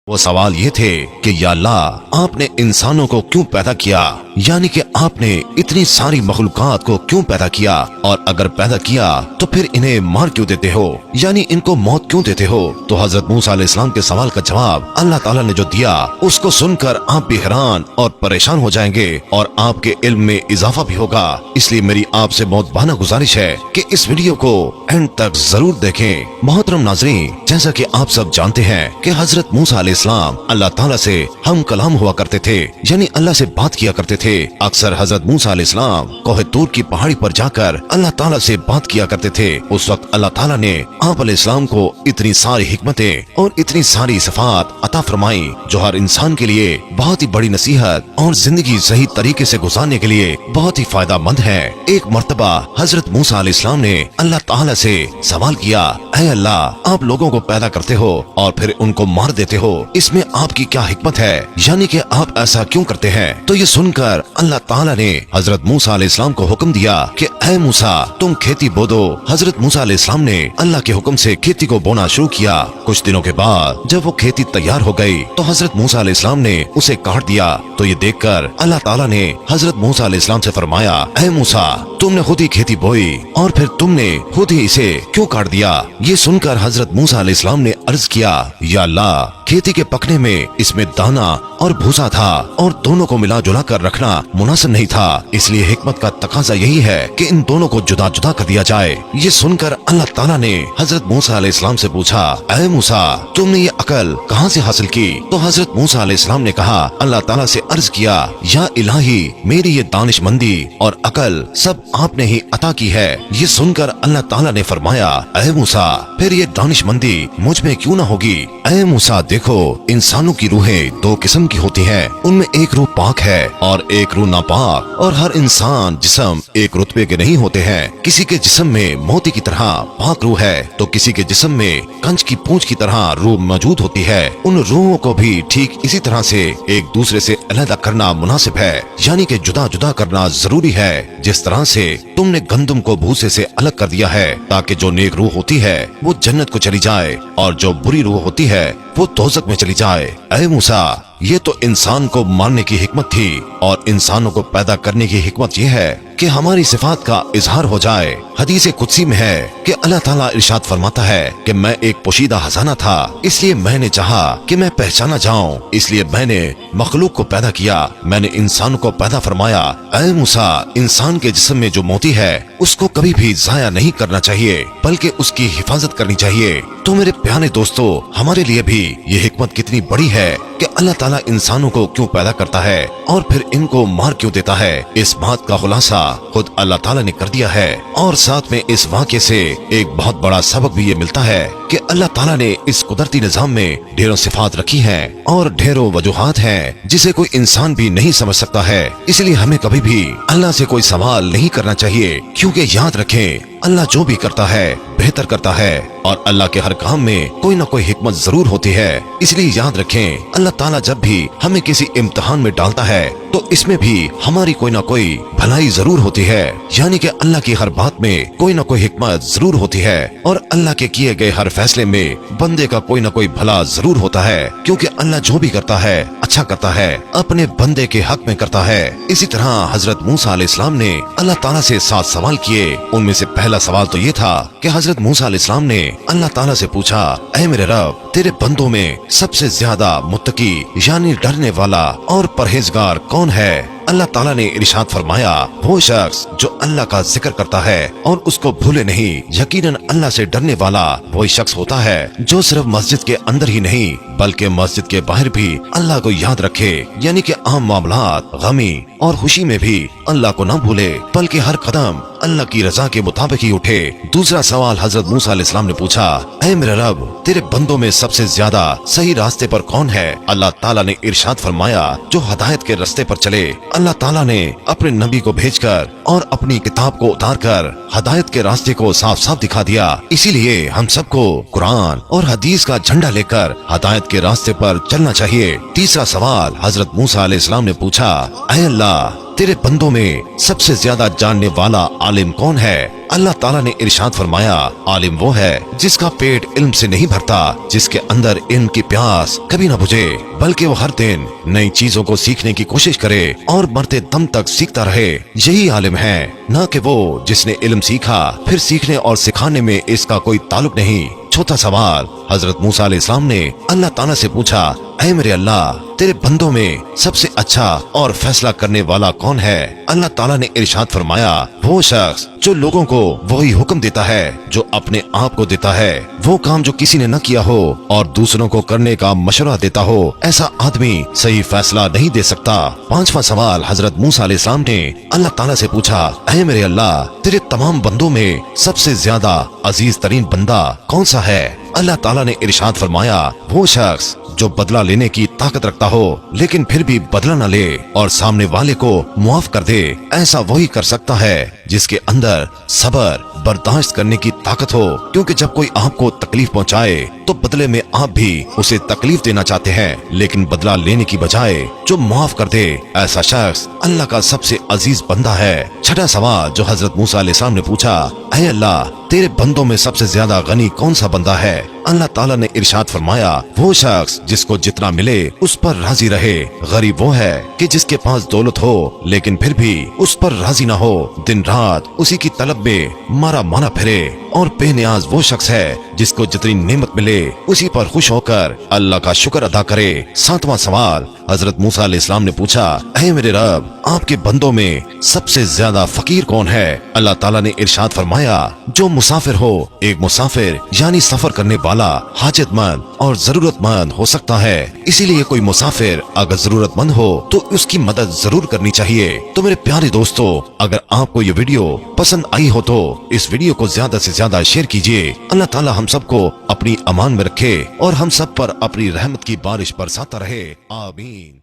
वो सवाल ये थे कि या अल्लाह, आपने इंसानों को क्यों पैदा किया, यानी कि आपने इतनी सारी मखलूकात को क्यों पैदा किया, और अगर पैदा किया तो फिर इन्हें मार क्यों देते हो, यानी इनको मौत क्यों देते हो। तो हजरत मूसा अलैहिस्सलाम के सवाल का जवाब अल्लाह ताला ने जो दिया उसको सुनकर आप भी हैरान और परेशान हो जाएंगे और आपके इल्म में इजाफा भी होगा। इसलिए मेरी आपसे बहुत बाना गुजारिश है कि इस वीडियो को एंड तक जरूर देखें। मोहतरम नाज़रीन, जैसा कि आप सब जानते हैं कि हजरत मूसा अलैहिस्सलाम अल्लाह ताला से हम कलाम हुआ करते थे, यानी अल्लाह से बात किया करते थे। अक्सर हजरत मूसा अलैहिस्सलाम कोहे तूर की पहाड़ी पर जाकर अल्लाह ताला से बात किया करते थे। उस वक्त अल्लाह ताला ने आप अलैहिस्सलाम को इतनी सारी हिकमतें और इतनी सारी सिफात अता फरमाई जो हर इंसान के लिए बहुत ही बड़ी नसीहत और जिंदगी सही तरीके से गुजारने के लिए बहुत ही फायदेमंद है। एक मर्तबा हजरत मूसा अलैहिस्सलाम ने अल्लाह ताला से सवाल किया, ऐ अल्लाह, आप लोगों को पैदा करते हो और फिर उनको मार देते हो, इसमें आपकी क्या हिकमत है, यानी कि आप ऐसा क्यों करते हैं। तो ये सुनकर अल्लाह ताला ने हजरत मूसा अलैहिस्सलाम को हुक्म दिया कि ऐ मूसा, तुम खेती बो दो। हजरत मूसा अलैहिस्सलाम ने अल्लाह के हुक्म से खेती को बोना शुरू किया। कुछ दिनों के बाद जब वो खेती तैयार हो गई तो हजरत मूसा अलैहिस्सलाम ने उसे काट दिया। तो ये देखकर अल्लाह ताला ने हजरत मूसा अलैहिस्सलाम से फरमाया, ऐ मूसा, तुमने खुद ही खेती बोई और फिर तुमने खुद ही इसे क्यों काट दिया। ये सुनकर हजरत मूसा अलैहिस्सलाम ने अर्ज किया, या अल्लाह, खेती के पकने में इसमें दाना और भूसा था और दोनों को मिला जुला कर रखना मुनासिब नहीं था, इसलिए हिकमत का तकाजा यही है कि इन दोनों को जुदा जुदा कर दिया जाए। ये सुनकर अल्लाह ताला ने हजरत मूसा अलैहिस्सलाम से पूछा, ऐ मूसा, तुमने ये अकल कहाँ से हासिल की। तो हजरत मूसा अलैहिस्सलाम ने कहा, अल्लाह ताला से अर्ज किया, या इलाही, मेरी ये दानिशमंदी और अकल सब आपने ही अता की है। ये सुनकर अल्लाह ताला ने फरमाया, ऐ मूसा, फिर ये दानिशमंदी मुझ में क्यों न होगी। ऐ मूसा, देखो, इंसानों की रूहें दो किस्म की होती हैं, उनमें एक रूह पाक है और एक रूह नापाक, और हर इंसान जिस्म एक रुतबे के नहीं होते हैं। किसी के जिस्म में मोती की तरह पाक रूह है तो किसी के जिस्म में कंच की पूंछ की तरह रूह मौजूद होती है। उन रूहों को भी ठीक इसी तरह से एक दूसरे से अलग करना मुनासिब है, यानी कि जुदा जुदा करना जरूरी है। जिस तरह से तुमने गंदम को भूसे से अलग कर दिया है ताकि जो नेक रूह होती है वो जन्नत को चली जाए और जो बुरी रूह होती है वो दोज़ख में चली जाए। ऐ मूसा, ये तो इंसान को मारने की हिकमत थी और इंसानों को पैदा करने की हिकमत ये है कि हमारी सिफात का इजहार हो जाए। हदीस कुदसी में है कि अल्लाह ताला इरशाद फरमाता है कि मैं एक पोशीदा खजाना था, इसलिए मैंने चाहा कि मैं पहचाना जाऊं, इसलिए मैंने मखलूक को पैदा किया, मैंने इंसान को पैदा फरमाया। ऐ मूसा, इंसान के जिस्म में जो मोती है उसको कभी भी जाया नहीं करना चाहिए बल्कि उसकी हिफाजत करनी चाहिए। तो मेरे प्यारे दोस्तों, हमारे लिए भी ये हिकमत कितनी बड़ी है कि अल्लाह ताला इंसानों को क्यों पैदा करता है और फिर इनको मार क्यों देता है। इस बात का खुलासा खुद अल्लाह ताला ने कर दिया है और साथ में इस वाक़े से एक बहुत बड़ा सबक भी ये मिलता है कि अल्लाह ताला ने इस कुदरती निजाम में ढेरों सिफात रखी हैं और ढेरों वजूहात हैं जिसे कोई इंसान भी नहीं समझ सकता है। इसलिए हमें कभी भी अल्लाह से कोई सवाल नहीं करना चाहिए, क्योंकि याद रखें, अल्लाह जो भी करता है बेहतर करता है और अल्लाह के हर काम में कोई ना कोई हिकमत जरूर होती है। इसलिए याद रखें, अल्लाह ताला जब भी हमें किसी इम्तिहान में डालता है तो इसमें भी हमारी कोई ना कोई भलाई जरूर होती है, यानी कि अल्लाह की हर बात में कोई ना कोई हिकमत जरूर होती है और अल्लाह के किए गए हर फैसले में बंदे का कोई ना कोई भला जरूर होता है, क्योंकि अल्लाह जो भी करता है अच्छा करता है, अपने बंदे के हक में करता है। इसी तरह हजरत मूसा अलैहिस्सलाम ने अल्लाह ताला से 7 सवाल किए। उनमें से पहला सवाल तो ये था कि हजरत मूसा अलैहिस्सलाम ने अल्लाह ताला से पूछा, ऐ मेरे रब, तेरे बंदों में सबसे ज्यादा मुत्तकी यानी डरने वाला और परहेजगार कौन है। अल्लाह ताला ने इरशाद फरमाया, वो शख्स जो अल्लाह का जिक्र करता है और उसको भूले नहीं, यकीनन अल्लाह से डरने वाला वही शख्स होता है जो सिर्फ मस्जिद के अंदर ही नहीं बल्कि मस्जिद के बाहर भी अल्लाह को याद रखे, यानी कि आम मामलात, गमी और खुशी में भी अल्लाह को न भूले बल्कि हर कदम अल्लाह की रजा के मुताबिक ही उठे। दूसरा सवाल हजरत मूसा अलैहिस्सलाम ने पूछा, ऐ मेरे रब, तेरे बंदों में सबसे ज्यादा सही रास्ते पर कौन है। अल्लाह ताला ने इरशाद फरमाया, जो हदायत के रास्ते पर चले। अल्लाह ताला ने अपने नबी को भेजकर और अपनी किताब को उतारकर हदायत के रास्ते को साफ साफ दिखा दिया। इसीलिए हम सबको कुरान और हदीस का झंडा लेकर हदायत के रास्ते पर चलना चाहिए। तीसरा सवाल हजरत मूसा अलैहिस्सलाम ने पूछा, ऐ अल्लाह, तेरे बंदों में सबसे ज्यादा जानने वाला आलिम कौन है? अल्लाह ताला ने इरशाद फरमाया, आलिम वो है जिसका पेट इल्म से नहीं भरता, जिसके अंदर इल्म की प्यास कभी न बुझे, बल्कि वो हर दिन नई चीजों को सीखने की कोशिश करे और मरते दम तक सीखता रहे। यही आलिम है, न कि वो जिसने इल्म सीखा फिर सीखने और सिखाने में इसका कोई ताल्लुक नहीं। चौथा सवाल, हजरत मूसा अलैहिस्सलाम ने अल्लाह ताला से पूछा, ऐ मेरे अल्लाह, तेरे बंदों में सबसे अच्छा और फैसला करने वाला कौन है? अल्लाह ताला ने इरशाद फरमाया, वो शख्स जो लोगों को वही हुक्म देता है जो अपने आप को देता है, वो काम जो किसी ने न किया हो और दूसरों को करने का मशवरा देता हो, ऐसा आदमी सही फैसला नहीं दे सकता। पांचवा सवाल, हजरत मूसा अलैहिस्सलाम ने अल्लाह ताला से पूछा, ऐ मेरे अल्लाह, तेरे तमाम बंदों में सबसे ज्यादा अजीज तरीन बंदा कौन सा है? अल्लाह ताला ने इरशाद फरमाया, वो शख्स जो बदला लेने की ताकत रखता हो लेकिन फिर भी बदला न ले और सामने वाले को मुआफ कर दे, ऐसा वही कर सकता है जिसके अंदर सब्र बर्दाश्त करने की ताकत हो, क्योंकि जब कोई आपको तकलीफ पहुंचाए तो बदले में आप भी उसे तकलीफ देना चाहते हैं, लेकिन बदला लेने की बजाय जो मुआफ कर दे, ऐसा शख्स अल्लाह का सबसे अजीज बंदा है। छठा सवाल जो हजरत मूसा अलैहिस्सलाम ने पूछा, ऐ अल्लाह, तेरे बंदों में सबसे ज्यादा गनी कौन सा बंदा है? अल्लाह ताला ने इरशाद फरमाया, वो शख्स जिसको जितना मिले उस पर राजी रहे। गरीब वो है कि जिसके पास दौलत हो लेकिन फिर भी उस पर राजी ना हो, दिन रात उसी की तलब में मारा माना फिरे। और बेनियाज वो शख्स है जिसको जितनी नेमत मिले उसी पर खुश होकर अल्लाह का शुक्र अदा करे। सातवां सवाल, हजरत मूसा अलैहिस्सलाम ने पूछा, ऐ मेरे रब, आपके बंदों में सबसे ज्यादा फकीर कौन है? अल्लाह ताला ने इरशाद फरमाया, जो मुसाफिर हो। एक मुसाफिर यानी सफर करने वाला हाजतमंद और जरूरतमंद हो सकता है, इसीलिए कोई मुसाफिर अगर जरूरतमंद हो तो उसकी मदद जरूर करनी चाहिए। तो मेरे प्यारे दोस्तों, अगर आपको ये वीडियो पसंद आई हो तो इस वीडियो को ज्यादा से ज्यादा शेयर कीजिए। अल्लाह ताला हम सबको अपनी अमान में रखे और हम सब पर अपनी रहमत की बारिश बरसाता रहे। आमीन।